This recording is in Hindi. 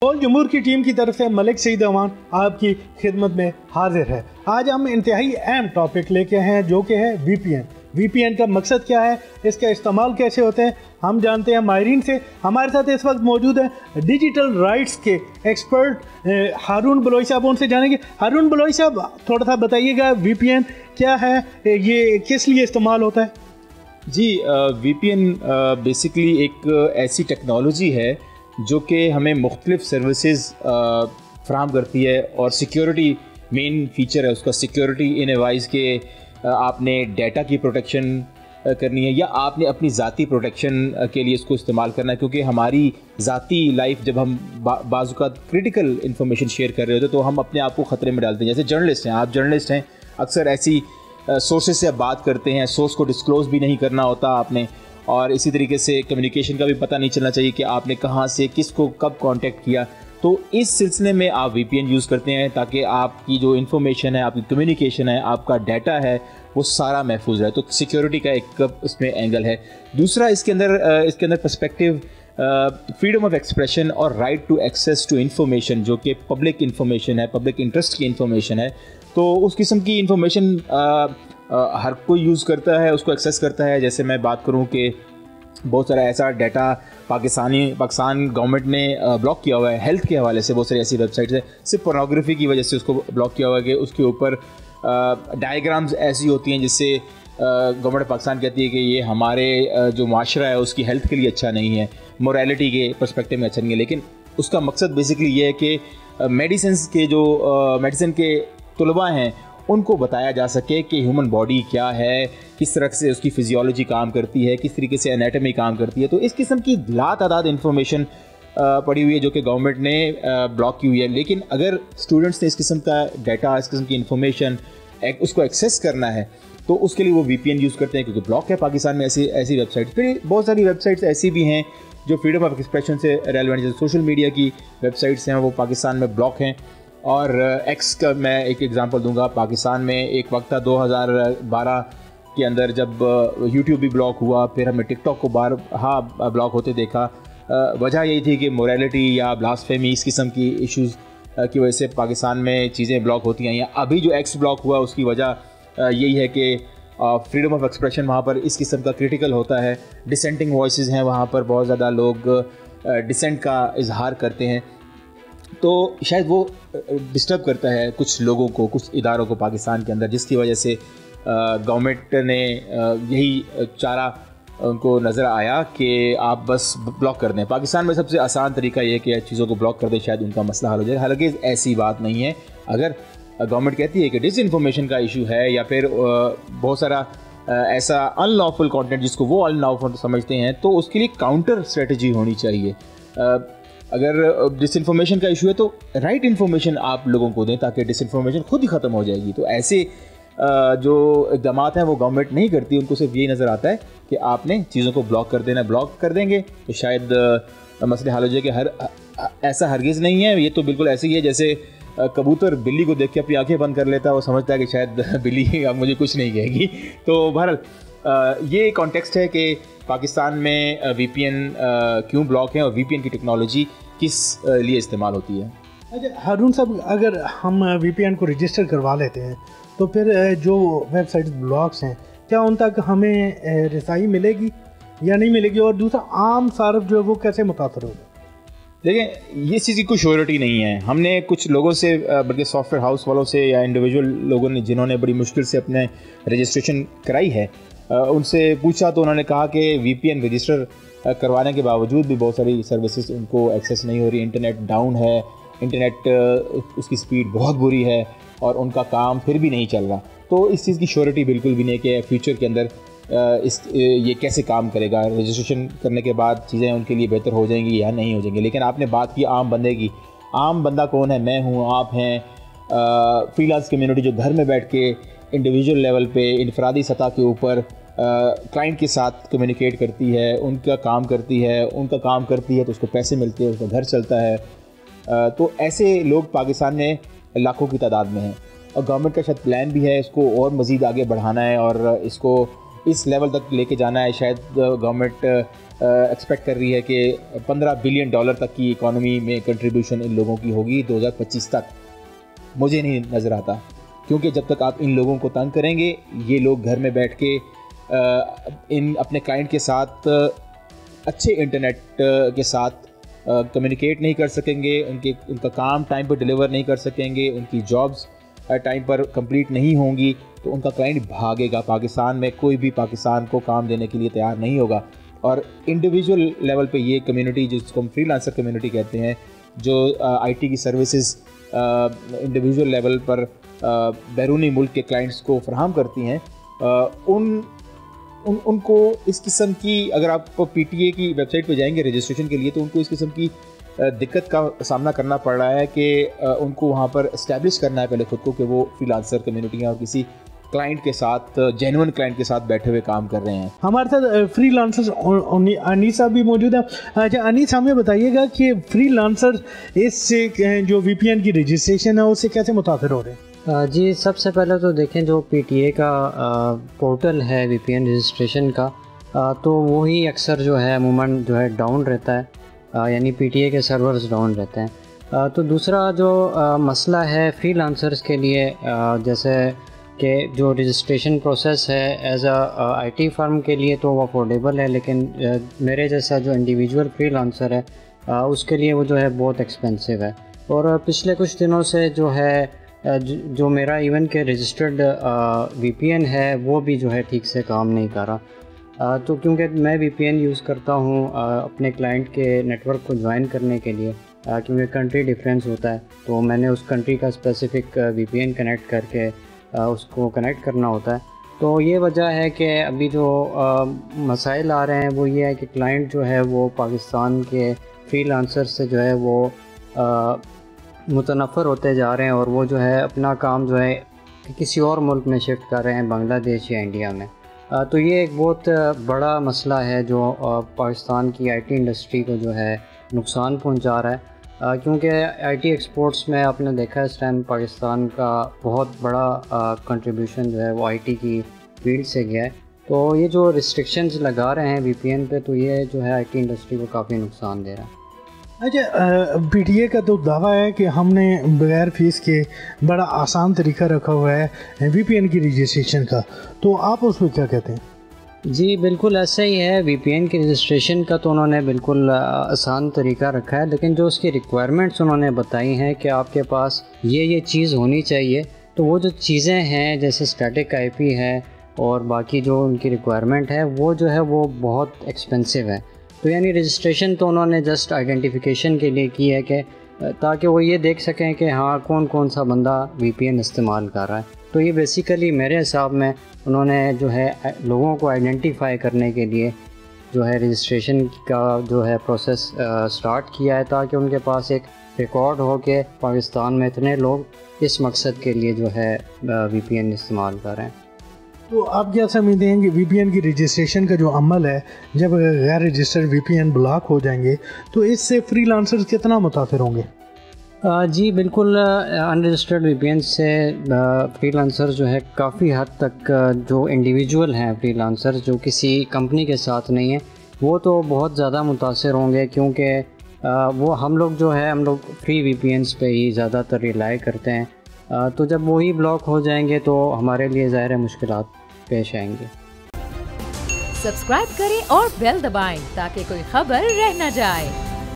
और जमहूर की टीम की तरफ से मलिक सईद अवान आपकी खिदमत में हाजिर है। आज हम इंतहाई अहम टॉपिक लेके हैं जो कि है VPN। VPN का मकसद क्या है, इसका इस्तेमाल कैसे होते हैं, हम जानते हैं माहिरीन से। हमारे साथ इस वक्त मौजूद है डिजिटल राइट्स के एक्सपर्ट हारून बलोई साहब, उनसे जानेंगे। हारून बलोई साहब, थोड़ा सा बताइएगा VPN क्या है, ये किस लिए इस्तेमाल होता है? जी, VPN बेसिकली एक ऐसी टेक्नोलॉजी है जो कि हमें मुख्तलिफ सर्विसेज फ्राहम करती है और सिक्योरिटी मेन फीचर है उसका। सिक्योरिटी इन ए वाइज के आपने डाटा की प्रोटेक्शन करनी है या आपने अपनी ज़ाती प्रोटेक्शन के लिए इसको इस्तेमाल करना है, क्योंकि हमारी ज़ाती लाइफ जब हम बाज़-औक़ात क्रिटिकल इन्फॉर्मेशन शेयर कर रहे होते हैं तो हम अपने आप को ख़तरे में डालते हैं। जैसे जर्नलिस्ट हैं, आप जर्नलिस्ट हैं, अक्सर ऐसी सोर्सेज से आप बात करते हैं, सोर्स को डिस्क्लोज़ भी नहीं करना होता आपने, और इसी तरीके से कम्युनिकेशन का भी पता नहीं चलना चाहिए कि आपने कहाँ से किसको कब कांटेक्ट किया। तो इस सिलसिले में आप VPN यूज़ करते हैं ताकि आपकी जो इन्फॉर्मेशन है, आपकी कम्युनिकेशन है, आपका डाटा है, वो सारा महफूज रहे। तो सिक्योरिटी का एक इसमें एंगल है। दूसरा इसके अंदर पर्सपेक्टिव फ्रीडम ऑफ एक्सप्रेशन और right to access to information, जो कि पब्लिक इन्फॉर्मेशन है, पब्लिक इंटरेस्ट की इन्फॉर्मेशन है। तो उस किस्म की इन्फॉर्मेशन हर कोई यूज़ करता है, उसको एक्सेस करता है। जैसे मैं बात करूं कि बहुत सारा ऐसा डाटा पाकिस्तान गवर्नमेंट ने ब्लॉक किया हुआ है हेल्थ के हवाले से। बहुत सारी ऐसी वेबसाइट्स है सिर्फ पोर्नोग्राफी की वजह से उसको ब्लॉक किया हुआ है कि उसके ऊपर डायग्राम्स ऐसी होती हैं जिससे गवर्नमेंट पाकिस्तान कहती है कि ये हमारे जो माशरा है उसकी हेल्थ के लिए अच्छा नहीं है, मोरालिटी के पर्सपेक्टिव में अच्छा नहीं है। लेकिन उसका मकसद बेसिकली ये है कि मेडिसिन के तलबा हैं उनको बताया जा सके कि ह्यूमन बॉडी क्या है, किस तरह से उसकी फिजियोलॉजी काम करती है, किस तरीके से एनाटमी काम करती है। तो इस किस्म की लातादाद इन्फॉर्मेशन पड़ी हुई है जो कि गवर्नमेंट ने ब्लॉक की हुई है। लेकिन अगर स्टूडेंट्स ने इस किस्म का डाटा, इस किस्म की इन्फॉर्मेशन उसको एक्सेस करना है तो उसके लिए वो VPN यूज़ करते हैं, क्योंकि ब्लॉक है पाकिस्तान में ऐसी वेबसाइट। फिर बहुत सारी वेबसाइट्स ऐसी भी हैं जो फ्रीडम ऑफ एक्सप्रेशन से रेलेवेंट, जैसे सोशल मीडिया की वेबसाइट्स हैं वो पाकिस्तान में ब्लॉक हैं। और X का मैं एक एग्ज़ाम्पल दूंगा। पाकिस्तान में एक वक्त था 2012 के अंदर जब YouTube भी ब्लॉक हुआ, फिर हमें TikTok को ब्लॉक होते देखा। वजह यही थी कि मोरालिटी या ब्लास्फेमी इस किस्म की इश्यूज़ की वजह से पाकिस्तान में चीज़ें ब्लॉक होती हैं। या अभी जो X ब्लॉक हुआ उसकी वजह यही है कि फ्रीडम ऑफ एक्सप्रेशन वहाँ पर इस किस्म का क्रिटिकल होता है। डिसेंटिंग वॉइसेस हैं वहाँ पर, बहुत ज़्यादा लोग डिसेंट का इजहार करते हैं, तो शायद वो डिस्टर्ब करता है कुछ लोगों को, कुछ इदारों को पाकिस्तान के अंदर, जिसकी वजह से गवर्नमेंट ने यही चारा उनको नज़र आया कि आप बस ब्लॉक कर दें। पाकिस्तान में सबसे आसान तरीका ये है कि चीज़ों को ब्लॉक कर दें, शायद उनका मसला हल हो जाए। हालांकि ऐसी बात नहीं है। अगर गवर्नमेंट कहती है कि डिसइंफॉर्मेशन का इशू है या फिर बहुत सारा ऐसा अनलॉफुल कंटेंट जिसको वो अनलॉफुल समझते हैं, तो उसके लिए काउंटर स्ट्रेटजी होनी चाहिए। अगर डिसइंफॉर्मेशन का इशू है तो राइट इन्फॉर्मेशन आप लोगों को दें ताकि डिसइंफॉर्मेशन खुद ही ख़त्म हो जाएगी। तो ऐसे जो इक़दाम हैं वो गवर्नमेंट नहीं करती, उनको सिर्फ यही नज़र आता है कि आपने चीज़ों को ब्लॉक कर देना। ब्लॉक कर देंगे तो शायद मसले हल हो जाए। कि ऐसा हरगिज़ नहीं है। ये तो बिल्कुल ऐसे ही है जैसे कबूतर बिल्ली को देख के अपनी आंखें बंद कर लेता है, वो समझता है कि शायद बिल्ली अब मुझे कुछ नहीं कहेगी। तो बहरहाल ये कॉन्टेक्स्ट है कि पाकिस्तान में VPN क्यों ब्लॉक है और VPN की टेक्नोलॉजी किस लिए इस्तेमाल होती है। अच्छा हारून साहब, अगर हम VPN को रजिस्टर करवा लेते हैं तो फिर जो वेबसाइट ब्लॉक्स हैं क्या उन तक हमें रसाई मिलेगी या नहीं मिलेगी, और दूसरा आम सार्फ जो है वो कैसे मुतासर होगा? देखें, ये चीज़ की कोई श्योरिटी नहीं है। हमने कुछ लोगों से, बल्कि सॉफ्टवेयर हाउस वालों से या इंडिविजुअल लोगों ने जिन्होंने बड़ी मुश्किल से अपने रजिस्ट्रेशन कराई है, उनसे पूछा तो उन्होंने कहा कि VPN रजिस्टर करवाने के बावजूद भी बहुत सारी सर्विसेज उनको एक्सेस नहीं हो रही। इंटरनेट डाउन है, इंटरनेट उसकी स्पीड बहुत बुरी है और उनका काम फिर भी नहीं चल रहा। तो इस चीज़ की श्योरिटी बिल्कुल भी नहीं कि फ्यूचर के अंदर ये कैसे काम करेगा। रजिस्ट्रेशन करने के बाद चीज़ें उनके लिए बेहतर हो जाएंगी या नहीं हो जाएंगी। लेकिन आपने बात की आम बंदे की। आम बंदा कौन है? मैं हूँ, आप हैं, फ्रीलांस कम्युनिटी जो घर में बैठ के इंडिविजुअल लेवल पे इनफरादी सतह के ऊपर क्लाइंट के साथ कम्युनिकेट करती है, उनका काम करती है तो उसको पैसे मिलते हैं, उसका घर चलता है। तो ऐसे लोग पाकिस्तान में लाखों की तादाद में हैं और गवर्नमेंट का शायद प्लान भी है इसको और मज़ीद आगे बढ़ाना है और इसको इस लेवल तक लेके जाना है। शायद गवर्नमेंट एक्सपेक्ट कर रही है कि $15 बिलियन तक की इकॉनमी में कंट्रीब्यूशन इन लोगों की होगी 2025 तक। मुझे नहीं नज़र आता, क्योंकि जब तक आप इन लोगों को तंग करेंगे, ये लोग घर में बैठ के इन अपने क्लाइंट के साथ अच्छे इंटरनेट के साथ कम्युनिकेट नहीं कर सकेंगे, उनका काम टाइम पर डिलीवर नहीं कर सकेंगे, उनकी जॉब्स टाइम पर कंप्लीट नहीं होंगी, तो उनका क्लाइंट भागेगा। पाकिस्तान में कोई भी पाकिस्तान को काम देने के लिए तैयार नहीं होगा। और इंडिविजुअल लेवल पे ये कम्युनिटी, जिसको हम फ्रीलांसर कम्युनिटी कहते हैं, जो आईटी की सर्विसेज इंडिविजुअल लेवल पर बैरूनी मुल्क के क्लाइंट्स को फराहम करती हैं, उनको इस किस्म की, अगर आप पीटीए की वेबसाइट पे जाएंगे रजिस्ट्रेशन के लिए, तो उनको इस किस्म की दिक्कत का सामना करना पड़ रहा है कि उनको वहाँ पर इस्टेब्लिश करना है पहले खुद को कि वो फ्रीलांसर कम्युनिटी हैं और किसी क्लाइंट के साथ, जेन्युइन क्लाइंट के साथ बैठे हुए काम कर रहे हैं। हमारे साथ फ्रीलांसर्स अनीस साहब भी मौजूद है। अच्छा अनीस, हमें बताइएगा कि फ्रीलांसर इससे जो वीपीएन की रजिस्ट्रेशन है उससे कैसे मुतासर हो रहे हैं? जी, सबसे पहले तो देखें जो पीटीए का पोर्टल है वीपीएन रजिस्ट्रेशन का, तो वही अक्सर जो है अमूमन जो है डाउन रहता है, यानी पीटीए के सर्वर्स डाउन रहते हैं। तो दूसरा जो मसला है फ्रीलांसर्स के लिए, जैसे कि जो रजिस्ट्रेशन प्रोसेस है एज आईटी फर्म के लिए तो वो अफोर्डेबल है, लेकिन मेरे जैसा जो इंडिविजुअल फ्रीलांसर है उसके लिए वो जो है बहुत एक्सपेंसिव है। और पिछले कुछ दिनों से जो है जो मेरा इवन के रजिस्टर्ड वीपीएन है वो भी जो है ठीक से काम नहीं कर रहा। तो क्योंकि मैं वीपीएन यूज़ करता हूँ अपने क्लाइंट के नेटवर्क को ज्वाइन करने के लिए, क्योंकि कंट्री डिफरेंस होता है, तो मैंने उस कंट्री का स्पेसिफ़िक वीपीएन कनेक्ट करके उसको कनेक्ट करना होता है। तो ये वजह है कि अभी जो मसाइल आ रहे हैं वो ये है कि क्लाइंट जो है वो पाकिस्तान के फ्रीलांसर से जो है वो मुतनफ़र होते जा रहे हैं, और वो जो है अपना काम जो है किसी और मुल्क में शिफ्ट कर रहे हैं, बांग्लादेश या इंडिया में। तो ये एक बहुत बड़ा मसला है जो पाकिस्तान की आईटी इंडस्ट्री को जो है नुकसान पहुंचा रहा है, क्योंकि आईटी एक्सपोर्ट्स में आपने देखा है इस टाइम पाकिस्तान का बहुत बड़ा कंट्रीब्यूशन जो है वो आईटी की फील्ड से गया है। तो ये जो रिस्ट्रिक्शंस लगा रहे हैं वीपीएन पे, तो ये जो है आईटी इंडस्ट्री को काफ़ी नुकसान दे रहा है। अच्छा, पीटीए का तो दावा है कि हमने बगैर फ़ीस के बड़ा आसान तरीका रखा हुआ है वीपीएन की रजिस्ट्रेशन का, तो आप उस पर क्या कहते हैं? जी बिल्कुल ऐसा ही है। वीपीएन की रजिस्ट्रेशन का तो उन्होंने बिल्कुल आसान तरीका रखा है, लेकिन जो उसकी रिक्वायरमेंट्स उन्होंने बताई हैं कि आपके पास ये चीज़ होनी चाहिए, तो वो जो चीज़ें हैं जैसे स्टैटिक आईपी है और बाकी जो उनकी रिक्वायरमेंट है वो जो है वो बहुत एक्सपेंसिव है। तो यानी रजिस्ट्रेशन तो उन्होंने जस्ट आइडेंटिफिकेशन के लिए की है कि ताकि वो ये देख सकें कि हाँ कौन कौन सा बंदा वीपीएन इस्तेमाल कर रहा है। तो ये बेसिकली मेरे हिसाब में उन्होंने जो है लोगों को आइडेंटिफाई करने के लिए जो है रजिस्ट्रेशन का जो है प्रोसेस स्टार्ट किया है, ताकि उनके पास एक रिकॉर्ड हो कि पाकिस्तान में इतने लोग इस मकसद के लिए जो है वीपीएन इस्तेमाल कर रहे हैं। तो आप क्या समझते हैं कि वीपीएन की रजिस्ट्रेशन का जो अमल है, जब गैर रजिस्टर्ड वीपीएन ब्लॉक हो जाएंगे तो इससे फ्रीलांसर्स कितना मुतासर होंगे? जी बिल्कुल, अनरजिस्टर्ड वीपीएन से फ्रीलांसर जो है काफ़ी हद तक जो इंडिविजुअल हैं फ्रीलांसर जो किसी कंपनी के साथ नहीं है, वो तो बहुत ज़्यादा मुतासर होंगे, क्योंकि वो हम लोग फ्री वीपीएन्स पे ही ज़्यादातर रिलाई करते हैं। तो जब वही ब्लॉक हो जाएंगे तो हमारे लिए ज़ाहिर है मुश्किलात पेश आएंगी। सब्सक्राइब करें और बेल दबाएं ताकि कोई खबर रह न जाए।